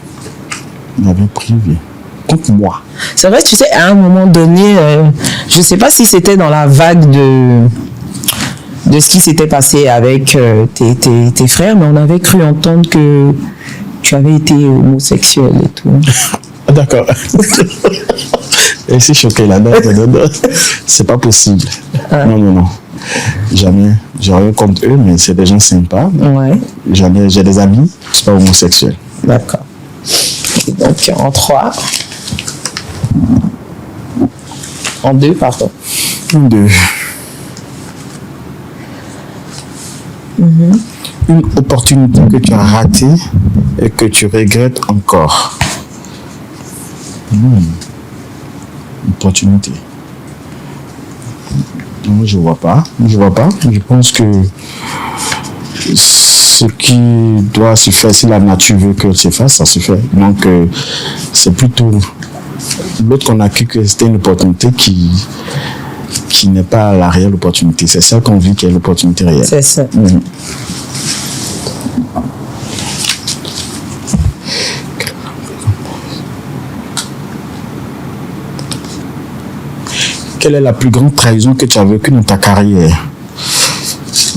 Ma vie privée. Contre moi. C'est vrai, tu sais, à un moment donné, je ne sais pas si c'était dans la vague de ce qui s'était passé avec tes frères, mais on avait cru entendre que tu avais été homosexuel et tout. Ah, d'accord. Et c'est choqué là. Non, c'est pas possible. Ah. Non. Jamais. J'ai rien contre eux, mais c'est des gens sympas. Ouais. J'ai des amis, je suis pas homosexuel. D'accord. Et donc, en 3. En 2, pardon. En 2. Une opportunité que tu as ratée et que tu regrettes encore. Opportunité. Non, je vois pas. Je pense que ce qui doit se faire, si la nature veut que se fasse, ça se fait. Donc, c'est plutôt l'autre qu'on a cru que c'était une opportunité qui n'est pas la réelle opportunité. C'est ça qu'on vit qui est l'opportunité réelle. C'est ça. Quelle est la plus grande trahison que tu as vécue dans ta carrière?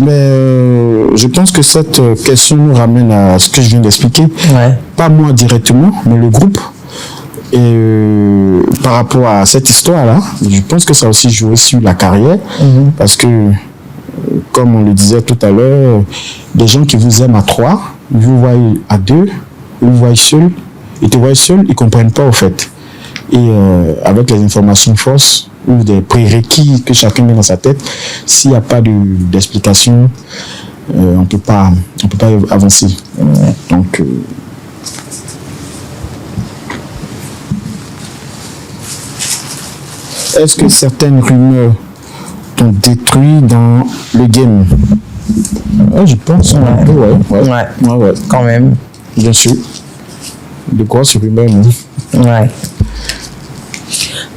Mais je pense que cette question nous ramène à ce que je viens d'expliquer. Ouais. Pas moi directement, mais le groupe. Et par rapport à cette histoire-là, je pense que ça a aussi joué sur la carrière. Parce que, comme on le disait tout à l'heure, des gens qui vous aiment à 3, ils vous voient à 2, ils vous voient seul, ils te voient seul, ils ne comprennent pas au fait. Et avec les informations fausses ou des prérequis que chacun met dans sa tête, s'il n'y a pas d'explication, on ne peut pas avancer. Donc, est-ce que certaines rumeurs t'ont détruit dans le game? Ouais, je pense. Ouais. Quand même. Bien sûr. De quoi ce rumeur, non? Ouais.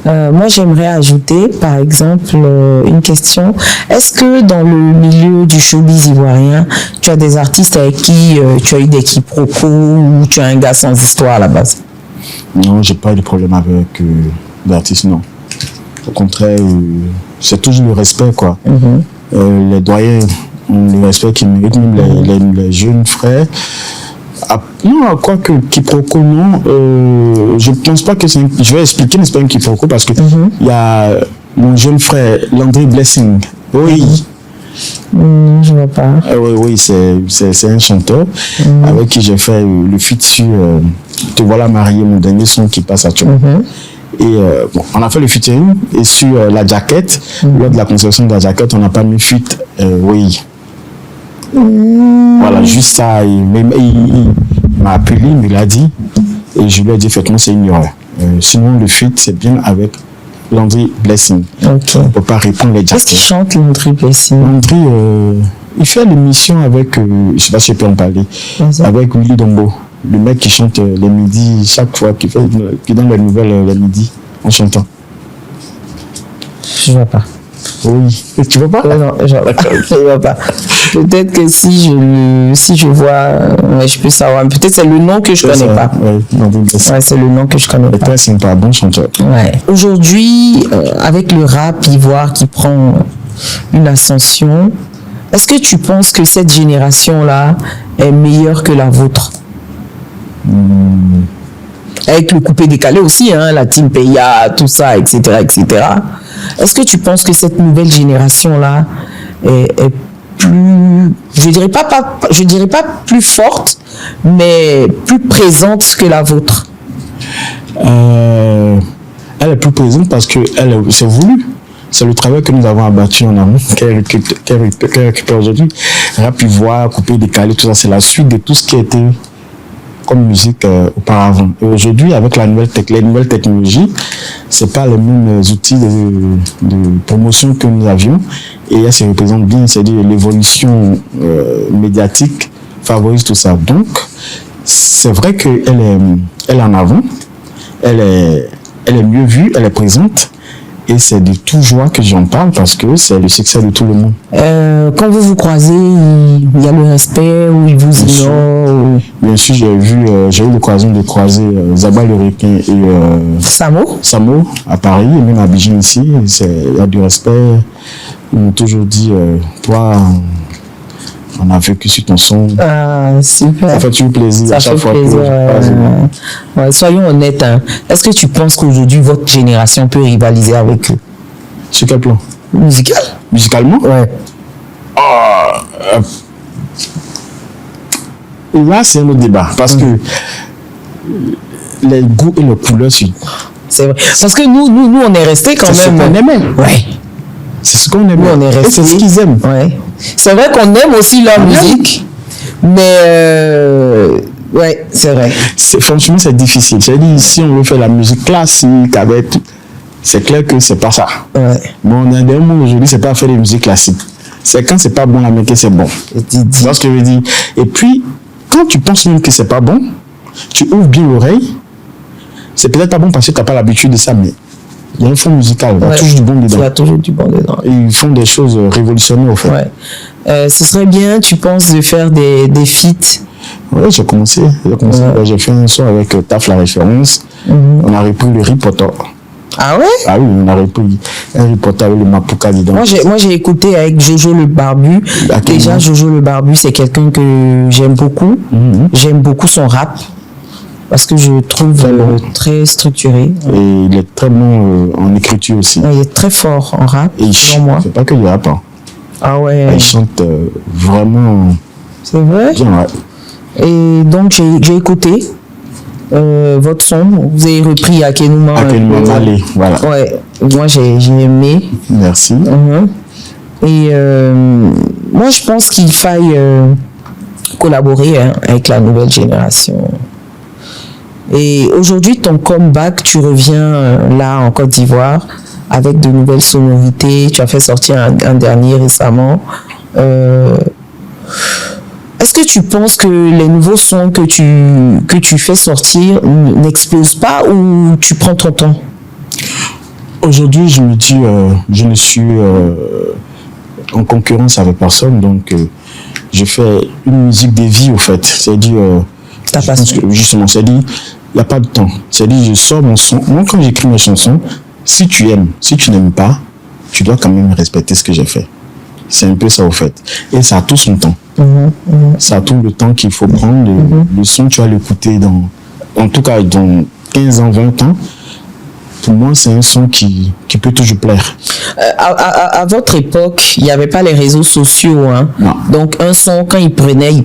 Moi, j'aimerais ajouter, par exemple, une question. Est-ce que dans le milieu du showbiz ivoirien, tu as des artistes avec qui tu as eu des quiproquos ou tu as un gars sans histoire à la base? Non, j'ai pas eu de problème avec l'artiste, non. Au contraire, c'est toujours le respect, quoi. Les doyens ont le respect qu'ils méritent, même les jeunes frères. Non, quoique quiproquo, non. Je pense pas que c'est je vais expliquer, n'est-ce pas, un quiproquo, parce que il y a mon jeune frère, Landry Blessing. Oui. Je vois pas. Oui, c'est un chanteur avec qui j'ai fait le feat sur Te voilà marié, mon dernier son qui passe actuellement. Et on a fait le featuring et sur la jaquette, lors de la conception de la jaquette, on n'a pas mis feat, oui. Voilà, juste ça. Il m'a appelé, il me l'a dit. Et je lui ai dit, effectivement, c'est une erreur. Sinon, le feat, c'est bien avec Landry Blessing. Ok. On ne peut pas répondre les jaquettes. Qu'est-ce qu'il chante, Landry Blessing? Landry, il fait l'émission avec, je ne sais pas si je peux en parler, avec Willy Dombo. Le mec qui chante les midis, chaque fois, qui donne les nouvelles les midis en chantant. Je vois pas. Oui. Tu vois pas? Non, je vois pas. Peut-être que si je vois, je peux savoir. Peut-être c'est le nom que je connais pas. Ouais, c'est le nom que je connais pas. Très sympa, bon chanteur. Ouais. Aujourd'hui, avec le rap ivoire qui prend une ascension, est-ce que tu penses que cette génération-là est meilleure que la vôtre? Avec le coupé décalé aussi, hein, la team Peya, tout ça, etc., etc. Est-ce que tu penses que cette nouvelle génération-là est plus, je dirais pas plus forte, mais plus présente que la vôtre? Elle est plus présente parce que c'est voulu. C'est le travail que nous avons abattu en amont, qu'elle récupère aujourd'hui. Rap ivoire, coupé décalé, tout ça, c'est la suite de tout ce qui a été comme musique auparavant. Et aujourd'hui, avec les nouvelles technologies, c'est pas les mêmes outils de promotion que nous avions. Et là, ça représente bien, c'est-à-dire l'évolution médiatique favorise tout ça. Donc, c'est vrai qu'elle est en avant, elle est mieux vue, elle est présente. Et c'est de toute joie que j'en parle parce que c'est le succès de tout le monde. Quand vous vous croisez, il y a le respect ou il vous ignore? Bien sûr, j'ai eu l'occasion de croiser Zaba le requin et Samo à Paris et même à Abidjan ici. Il y a du respect. Ils m'ont toujours dit, toi, on a vécu sur ton son. Ah, super. Ça fait toujours plaisir à chaque fois que ouais, soyons honnêtes. Hein. Est-ce que tu penses qu'aujourd'hui, votre génération peut rivaliser avec eux? Sur quel plan? Musicalement? Ouais. Là, c'est un autre débat. Parce que les goûts et les couleurs, c'est vrai. Parce que nous on est restés quand même. C'est ce qu'on aimait. Ouais. C'est ce qu'on aime. On est resté. C'est ce qu'ils aiment. Ouais. C'est vrai qu'on aime aussi leur musique, mais ouais, c'est vrai. Franchement, c'est difficile. J'ai dit, si on veut faire la musique classique avec tout, c'est clair que c'est pas ça. Ouais. Bon, on a des mots aujourd'hui, c'est pas faire des musiques classiques. C'est quand c'est pas bon la que c'est bon. Tu vois ce que je veux dire? Et puis, quand tu penses même que c'est pas bon, tu ouvres bien l'oreille. C'est peut-être pas bon parce que tu n'as pas l'habitude de ça, mais il y a un fond musical, il y a toujours du bon dedans. Il y a toujours du bon dedans. Et ils font des choses révolutionnaires au fait. Ouais. Ce serait bien, tu penses, de faire des feats? Oui, j'ai commencé. J'ai fait un son avec Taf la référence. On a repris le Harry Potter. Ah ouais? Ah oui, on a repris Harry Potter avec le Mapuka dedans. Moi, j'ai écouté avec Jojo le Barbu. Déjà, Jojo le Barbu, c'est quelqu'un que j'aime beaucoup. J'aime beaucoup son rap. Parce que je trouve très structuré. Et il est très bon en écriture aussi. Il est très fort en rap. Et c'est pas que du rap. Hein. Ah ouais. Il chante vraiment. C'est vrai? Bien, ouais. Et donc, j'ai écouté votre son. Vous avez repris Akenuma. Akenuma Malé, voilà. Ouais. Moi, j'ai aimé. Merci. Et moi, je pense qu'il faille collaborer avec la nouvelle génération. Et aujourd'hui, ton comeback, tu reviens là en Côte d'Ivoire avec de nouvelles sonorités. Tu as fait sortir un dernier récemment. Est-ce que tu penses que les nouveaux sons que tu fais sortir n'explosent pas ou tu prends ton temps? Aujourd'hui, je me dis, je ne suis en concurrence avec personne, donc je fais une musique de vie au fait. C'est-à-dire, justement, c'est-à-dire, il n'y a pas de temps. C'est-à-dire, je sors mon son. Moi, quand j'écris mes chansons, si tu aimes, si tu n'aimes pas, tu dois quand même respecter ce que j'ai fait. C'est un peu ça au fait. Et ça a tout son temps. Ça a tout le temps qu'il faut prendre. Le son, tu vas l'écouter en tout cas dans 15 ans, 20 ans. Pour moi, c'est un son qui peut toujours plaire. À votre époque, il n'y avait pas les réseaux sociaux. Hein? Non. Donc, un son, quand il prenait.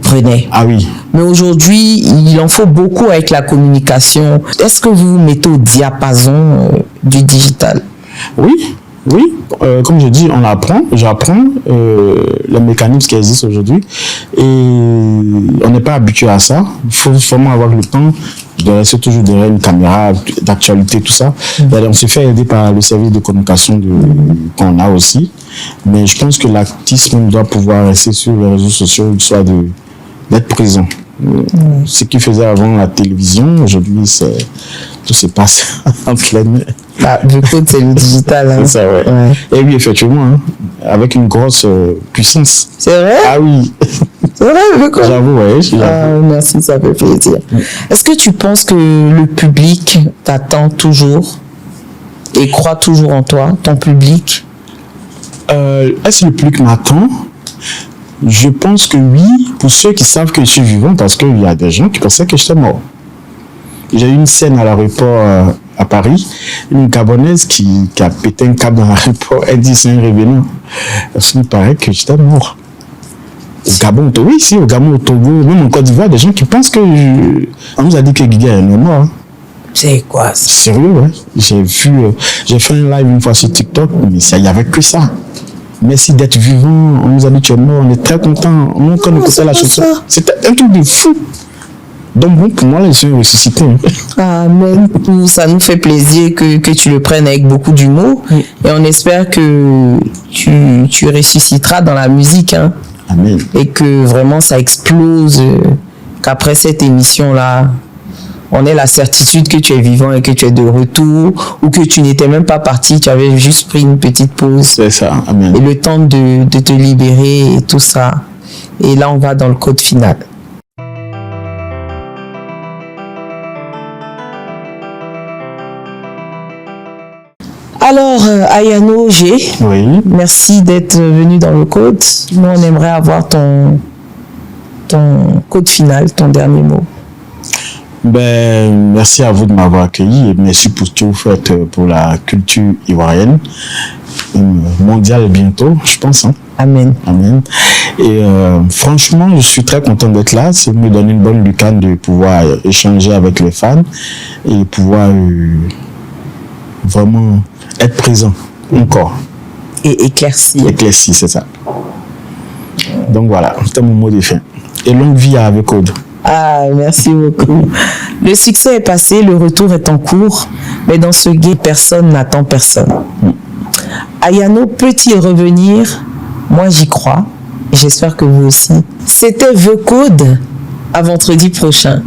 Ah oui. Mais aujourd'hui, il en faut beaucoup avec la communication. Est-ce que vous vous mettez au diapason du digital? Oui. Comme je dis, j'apprends les mécanismes qui existent aujourd'hui et on n'est pas habitué à ça. Il faut vraiment avoir le temps de rester toujours derrière une caméra, d'actualité, tout ça. On se fait aider par le service de communication qu'on a aussi. Mais je pense que l'artiste doit pouvoir rester sur les réseaux sociaux, soit d'être présent. Ce qu'il faisait avant la télévision, aujourd'hui, tout se passe en pleine. Du coup, c'est le digital. Hein. C'est ça, ouais. Et oui, effectivement, hein, avec une grosse puissance. C'est vrai? Ah oui. C'est vrai, j'avoue, oui. Merci, ça fait plaisir. Est-ce que tu penses que le public t'attend toujours et croit toujours en toi, ton public? Est-ce que le public m'attend? Je pense que oui, pour ceux qui savent que je suis vivant, parce qu'il y a des gens qui pensaient que j'étais mort. J'ai eu une scène à l'aéroport à Paris, une Gabonaise qui a pété un câble dans l'aéroport, elle dit c'est un révélant. Parce qu'il paraît que j'étais mort. Au Gabon, oui, si, au Gabon, au Togo, même en Côte d'Ivoire, des gens qui pensent que on nous a dit que Guigui est mort. C'est quoi ça? Sérieux, ouais. J'ai fait un live une fois sur TikTok, mais il n'y avait que ça. Merci d'être vivant, on nous a dit tu es mort, on est très contents. On connaissait la chanson. C'était un truc de fou. Donc bon, pour moi, là, ils sont ressuscités. Amen. Ça nous fait plaisir que tu le prennes avec beaucoup d'humour. Oui. Et on espère que tu ressusciteras dans la musique. Hein, Amen. et que vraiment ça explose. Qu'après cette émission-là, on ait la certitude que tu es vivant et que tu es de retour. Ou que tu n'étais même pas parti, tu avais juste pris une petite pause. C'est ça. Amen. Et le temps de te libérer et tout ça. Et là, on va dans le code final. Alors, Ayano G, Oui. merci d'être venu dans le code. Nous, on aimerait avoir ton code final, ton dernier mot. Ben, merci à vous de m'avoir accueilli et merci pour ce que vous faites pour la culture ivoirienne. Mondiale bientôt, je pense. Hein. Amen. Amen. Et franchement, je suis très content d'être là. Ça me donne une bonne lucane de pouvoir échanger avec les fans et pouvoir vraiment être présent encore. Et éclairci. Éclairci, c'est ça. Donc voilà, c'était mon mot de fin. Et longue vie à Avec Code. Ah, merci beaucoup. Le succès est passé, le retour est en cours, mais dans ce game, personne n'attend personne. Ayano peut-il revenir? Moi, j'y crois. Et j'espère que vous aussi. C'était The Code. À vendredi prochain.